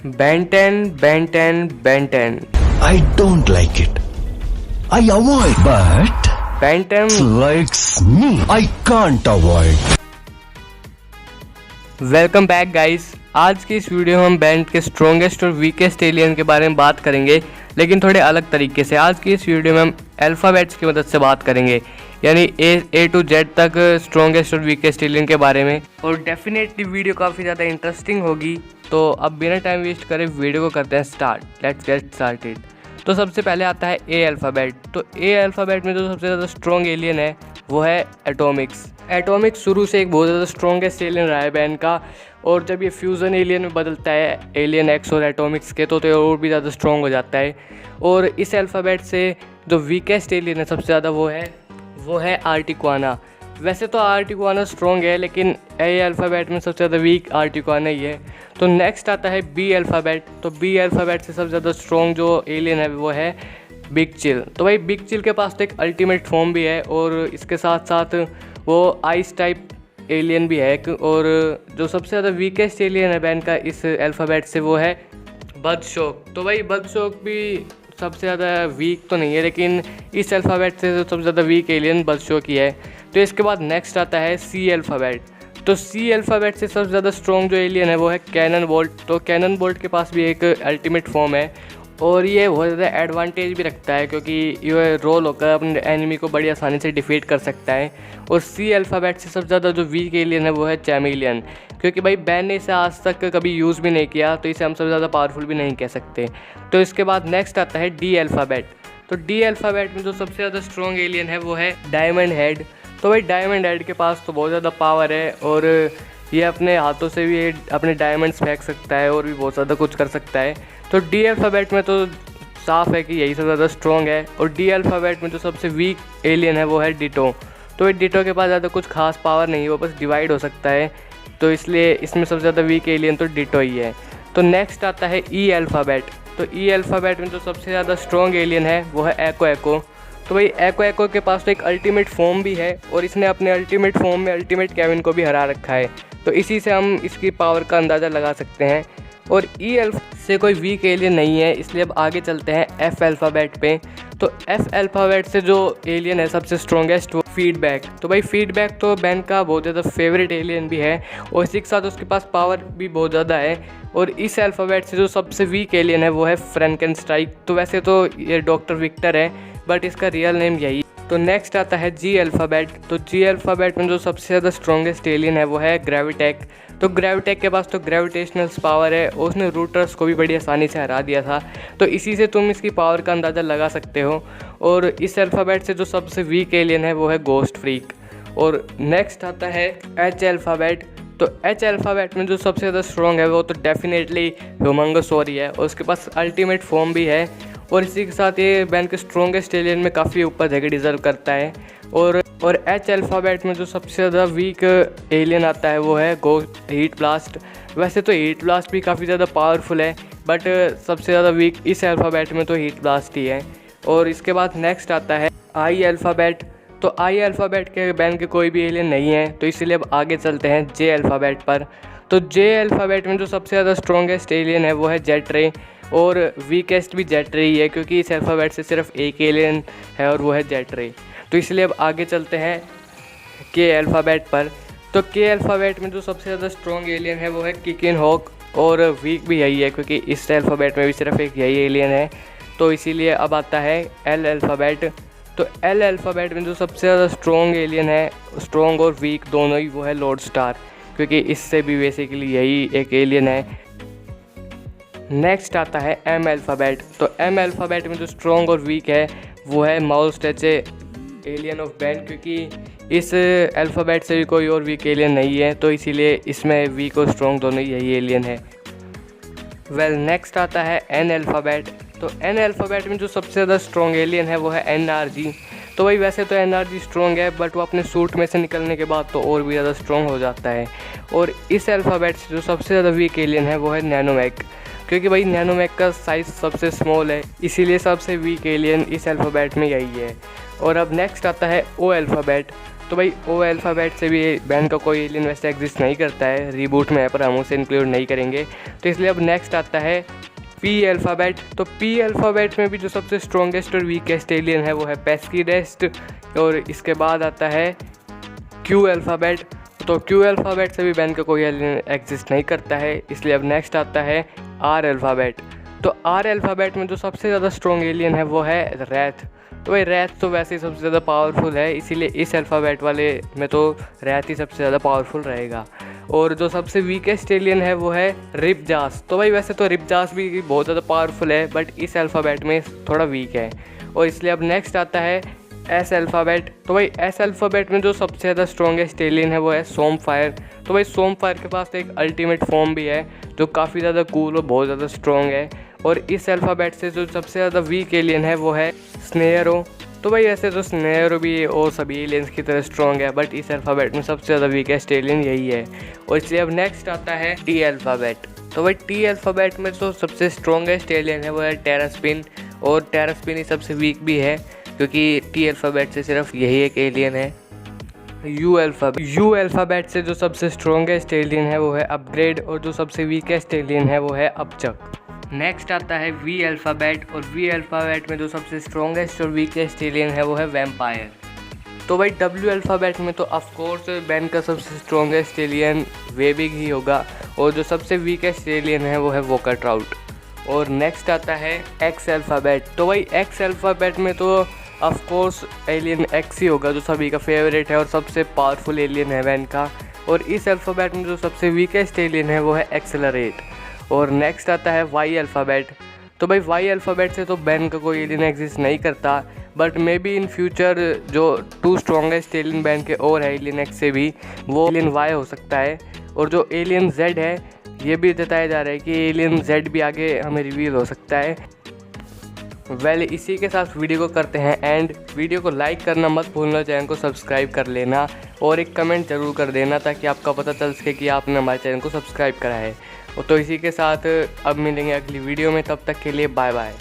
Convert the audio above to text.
Ben 10, Ben 10, Ben 10. I don't like it. I avoid, but Ben 10 likes me. I can't avoid. Welcome back guys. आज की इस video में हम band के strongest और weakest alien के बारे में बात करेंगे, लेकिन थोड़े अलग तरीके से। आज की इस वीडियो में हम अल्फ़ाबेट्स की मदद से बात करेंगे, यानी ए टू जेड तक स्ट्रॉन्गेस्ट और वीकेस्ट एलियन के बारे में। और डेफिनेटली वीडियो काफ़ी ज़्यादा इंटरेस्टिंग होगी। तो अब बिना टाइम वेस्ट करे वीडियो को करते हैं स्टार्ट। Let's get started. तो सबसे पहले आता है ए अल्फ़ाबेट। तो ए अल्फ़ाबेट में जो सबसे ज़्यादा स्ट्रॉन्ग एलियन है वो है एटॉमिक्स। एटॉमिक्स शुरू से एक बहुत ज़्यादा स्ट्रॉन्गेस्ट एलियन रहा है बैंड का, और जब ये फ्यूज़न एलियन में बदलता है एलियन एक्स और एटॉमिक्स के, तो और भी ज़्यादा स्ट्रॉन्ग हो जाता है। और इस अल्फ़ाबेट से जो वीकेस्ट एलियन है सबसे ज़्यादा वो है आर्टिक्वाना। वैसे तो आर्टिक्वाना स्ट्रॉन्ग है, लेकिन ए अल्फ़ाबेट में सबसे ज़्यादा वीक आर्टिक्वाना ही है। तो नेक्स्ट आता है बी अल्फ़ाबेट। तो बी अल्फ़ाबेट से सबसे ज़्यादा स्ट्रॉन्ग जो एलियन है वो है बिग चिल। तो भाई बिग चिल के पास तो एक अल्टीमेट फॉर्म भी है, और इसके साथ साथ वो आइस टाइप एलियन भी है एक। और जो सबसे ज़्यादा वीकेस्ट एलियन है बैंड का इस अल्फ़ाबेट से वो है बदशोक। तो भाई बदशोक भी सबसे ज़्यादा वीक तो नहीं है, लेकिन इस अल्फ़ाबेट से जो सबसे ज़्यादा वीक एलियन बदशोक ही है। तो इसके बाद नेक्स्ट आता है सी अल्फ़ाबेट। तो सी अल्फ़ाबेट से सबसे ज़्यादा स्ट्रॉन्ग जो एलियन है वो है कैनन बोल्ट। तो कैनन बोल्ट के पास भी एक अल्टीमेट फॉर्म है, और ये बहुत ज़्यादा एडवांटेज भी रखता है, क्योंकि ये रोल होकर अपने एनिमी को बड़ी आसानी से डिफीट कर सकता है। और सी अल्फ़ाबेट से सबसे ज़्यादा जो वीक एलियन है वो है चैमेलियन, क्योंकि भाई बैन ने इसे आज तक कभी यूज़ भी नहीं किया, तो इसे हम सबसे ज़्यादा पावरफुल भी नहीं कह सकते। तो इसके बाद नेक्स्ट आता है डी अल्फ़ाबेट। तो डी अल्फ़ाबेट में जो सबसे ज़्यादा स्ट्रॉन्ग एलियन है वो है डायमंड हेड। तो भाई डायमंड हेड के पास तो बहुत ज़्यादा पावर है, और ये अपने हाथों से भी अपने डायमंड्स फेंक सकता है, और भी बहुत ज़्यादा कुछ कर सकता है। तो डी अल्फ़ाबेट में तो साफ है कि यही सबसे ज़्यादा स्ट्रॉन्ग है। और डी अल्फ़ाबेट में जो सबसे वीक एलियन है वो है डिटो। तो ये डिटो के पास ज़्यादा कुछ खास पावर नहीं है, वो बस डिवाइड हो सकता है, तो इसलिए इसमें सबसे ज़्यादा वीक एलियन तो डिटो ही है। तो नेक्स्ट आता है ई अल्फ़ाबेट। तो ई अल्फ़ाबेट में जो सबसे ज़्यादा स्ट्रॉन्ग एलियन है वो है एको। तो भाई एको के पास तो एक अल्टीमेट फॉर्म भी है, और इसने अपने अल्टीमेट फॉर्म में अल्टीमेट केविन को भी हरा रखा है। तो इसी से हम इसकी पावर का अंदाज़ा लगा सकते हैं। और ई अल्फ़ा से कोई वीक एलियन नहीं है, इसलिए अब आगे चलते हैं एफ अल्फ़ाबेट पे। तो एफ अल्फ़ाबेट से जो एलियन है सबसे स्ट्रॉन्गेस्ट वो फीडबैक। तो भाई फीडबैक तो बैंड का बहुत ज़्यादा फेवरेट एलियन भी है, और इसी के साथ उसके पास पावर भी बहुत ज़्यादा है। और इस अल्फ़ाबेट से जो सबसे वीक एलियन है वो है फ्रैंकेनस्टाइन। तो वैसे तो ये डॉक्टर विक्टर है, बट इसका रियल नेम यही। तो नेक्स्ट आता है जी अल्फ़ाबेट। तो जी अल्फ़ाबेट में जो सबसे ज़्यादा स्ट्रॉन्गेस्ट एलियन है वो है ग्रेविटेक। तो ग्रेविटेक के पास तो ग्रेविटेशनल पावर है, और उसने रूटर्स को भी बड़ी आसानी से हरा दिया था, तो इसी से तुम इसकी पावर का अंदाज़ा लगा सकते हो। और इस अल्फ़ाबेट से जो सबसे वीक एलियन है वो है गोस्ट फ्रीक। और नेक्स्ट आता है एच अल्फ़ाबेट। तो एच अल्फ़ाबेट में जो सबसे ज़्यादा स्ट्रॉन्ग है वो तो डेफिनेटली ह्यूमंगोसॉरी है, और उसके पास अल्टीमेट फॉर्म भी है। और इसी के साथ ये बैंड के स्ट्रॉन्गेस्ट एलियन में काफ़ी ऊपर जगह डिज़र्व करता है। और एच अल्फ़ाबेट में जो सबसे ज़्यादा वीक एलियन आता है वो है हीट ब्लास्ट। वैसे तो हीट ब्लास्ट भी काफ़ी ज़्यादा पावरफुल है, बट सबसे ज़्यादा वीक इस अल्फ़ाबेट में तो हीट ब्लास्ट ही है। और इसके बाद नेक्स्ट आता है आई अल्फ़ाबेट। तो आई अल्फ़ाबेट के बैंड के कोई भी एलियन नहीं है, तो इसीलिए अब आगे चलते हैं जे अल्फ़ाबेट पर। तो जे अल्फ़ाबेट में जो सबसे ज़्यादा स्ट्रॉन्गेस्ट एलियन है वो है जेट रे, और वीकेस्ट भी जेट रे ही है, क्योंकि इस अल्फ़ाबेट से सिर्फ एक एलियन है और वो है जेट रे। तो इसलिए अब आगे चलते हैं के अल्फ़ाबेट पर। तो के अल्फ़ाबेट में जो सबसे ज़्यादा स्ट्रॉन्ग एलियन है वो है किकिन हॉक, और वीक भी यही है, क्योंकि इस अल्फ़ाबेट में भी सिर्फ एक यही एलियन है। तो इसीलिए अब आता है एल अल्फ़ाबेट। तो एल अल्फ़ाबेट में जो सबसे ज़्यादा स्ट्रॉन्ग एलियन है, स्ट्रॉन्ग और वीक दोनों ही, वो है लॉर्ड स्टार, क्योंकि इससे भी बेसिकली यही एक एलियन है। नेक्स्ट आता है एम अल्फ़ाबेट। तो एम अल्फ़ाबेट में जो स्ट्रॉन्ग और वीक है वो है mouse touch alien of band, क्योंकि इस अल्फ़ाबेट से भी कोई और वीक एलियन नहीं है, तो इसीलिए इसमें वीक और स्ट्रॉन्ग दोनों यही एलियन है। वेल नेक्स्ट आता है एन अल्फ़ाबेट। तो एन अल्फ़ाबेट में जो सबसे ज़्यादा स्ट्रॉन्ग एलियन है वो है NRG। तो भाई वैसे तो NRG स्ट्रॉन्ग है, बट वो अपने सूट में से निकलने के बाद तो और भी ज़्यादा स्ट्रॉन्ग हो जाता है। और इस अल्फ़ाबेट से जो सबसे ज़्यादा वीक एलियन है वो है नैनोमैक, क्योंकि भाई नैनोमैक का साइज़ सबसे स्मॉल है, इसीलिए सबसे वीक एलियन इस अल्फ़ाबेट में यही है। और अब नेक्स्ट आता है ओ अल्फ़ाबेट। तो भाई ओ अल्फ़ाबेट से भी बैंड का कोई एलियन वैसे एग्जिस्ट नहीं करता है रीबूट में, पर हम उसे इंक्लूड नहीं करेंगे। तो इसलिए अब नेक्स्ट आता है पी अल्फ़ाबेट। तो पी अल्फ़ाबेट में भी जो सबसे स्ट्रॉन्गेस्ट और वीकेस्ट एलियन है वो है पेस्कीडेस्ट, और इसके बाद आता है क्यू अल्फ़ाबेट। तो क्यू अल्फ़ाबेट से भी बैंड का कोई एलियन एग्जिस्ट नहीं करता है, इसलिए अब नेक्स्ट आता है आर अल्फ़ाबेट। तो आर अल्फ़ाबेट में जो सबसे ज़्यादा स्ट्रॉन्ग एलियन है वो है रैथ। तो भाई रैथ तो वैसे ही सबसे ज़्यादा पावरफुल है, इसीलिए इस अल्फ़ाबेट वाले में तो रैथ ही सबसे ज़्यादा पावरफुल रहेगा। और जो सबसे वीकेस्ट एलियन है वो है रिपजास। तो भाई वैसे तो रिपजास भी बहुत ज़्यादा पावरफुल है, बट इस अल्फ़ाबेट में थोड़ा वीक है, और इसलिए अब नेक्स्ट आता है एस अल्फ़ाबेट। तो भाई एस अल्फ़ाबेट में जो सबसे ज़्यादा स्ट्रॉन्गेस्ट एलियन है वो है सोमफायर। तो भाई सोमफायर के पास एक अल्टीमेट फॉर्म भी है जो काफ़ी ज़्यादा कूल और बहुत ज़्यादा स्ट्रॉन्ग है। और इस अल्फ़ाबेट से जो सबसे ज़्यादा वीक एलियन है वो है स्नेयरो। तो भाई ऐसे तो स्नेयरो भी और सभी एलियंस की तरह स्ट्रॉन्ग है, बट इस अल्फ़ाबेट में सबसे ज़्यादा वीकेस्ट एलियन यही है। और इसलिए अब नेक्स्ट आता है टी अल्फ़ाबेट। तो भाई टी अल्फ़ाबेट में जो सबसे स्ट्रॉन्गेस्ट एलियन है वो है टेरास्पिन, और टेरास्पिन ही सबसे वीक भी है क्योंकि टी अल्फ़ाबेट से सिर्फ यही एक एलियन है। यू अल्फ़ाबेट से जो सबसे स्ट्रॉन्गेस्ट एलियन है वो है अपग्रेड, और जो सबसे वीकेस्ट एलियन है वो है अपचक। नेक्स्ट आता है वी अल्फ़ाबेट, और वी अल्फ़ाबेट में जो सबसे स्ट्रॉन्गेस्ट और वीकेस्ट एलियन है वो है वैम्पायर। तो भाई डब्ल्यू अल्फ़ाबेट में तो ऑफकोर्स बैंड का सबसे स्ट्रॉन्गेस्ट एलियन वेबिग ही होगा, और जो सबसे वीकेस्ट एलियन है वो है वोकर ट्राउट। और नेक्स्ट आता है एक्स अल्फ़ाबेट। तो भाई एक्स अल्फ़ाबेट में तो ऑफकोर्स एलियन एक्स ही होगा जो सभी का फेवरेट है और सबसे पावरफुल एलियन है बैंड का। और इस अल्फ़ाबेट में जो सबसे वीकेस्ट एलियन है वो है एक्सेलरेट। और नेक्स्ट आता है वाई अल्फ़ाबेट। तो भाई वाई अल्फ़ाबेट से तो बैंड का कोई एलियन एग्जिस्ट नहीं करता, but may be in future जो टू स्ट्रॉन्गेस्ट एलियन बैंड के और है एलियन एक्स से भी, वो एलियन वाई हो सकता है। और जो एलियन जेड है ये भी बताया जा रहा है कि एलियन जेड भी आगे हमें रिवील हो सकता है। वेल इसी के साथ वीडियो को करते हैं एंड। वीडियो को लाइक करना मत भूलना, चैनल को सब्सक्राइब कर लेना और एक कमेंट ज़रूर कर देना ताकि आपका पता चल सके कि आपने हमारे चैनल को सब्सक्राइब करा है। तो इसी के साथ अब मिलेंगे अगली वीडियो में, तब तक के लिए बाय बाय।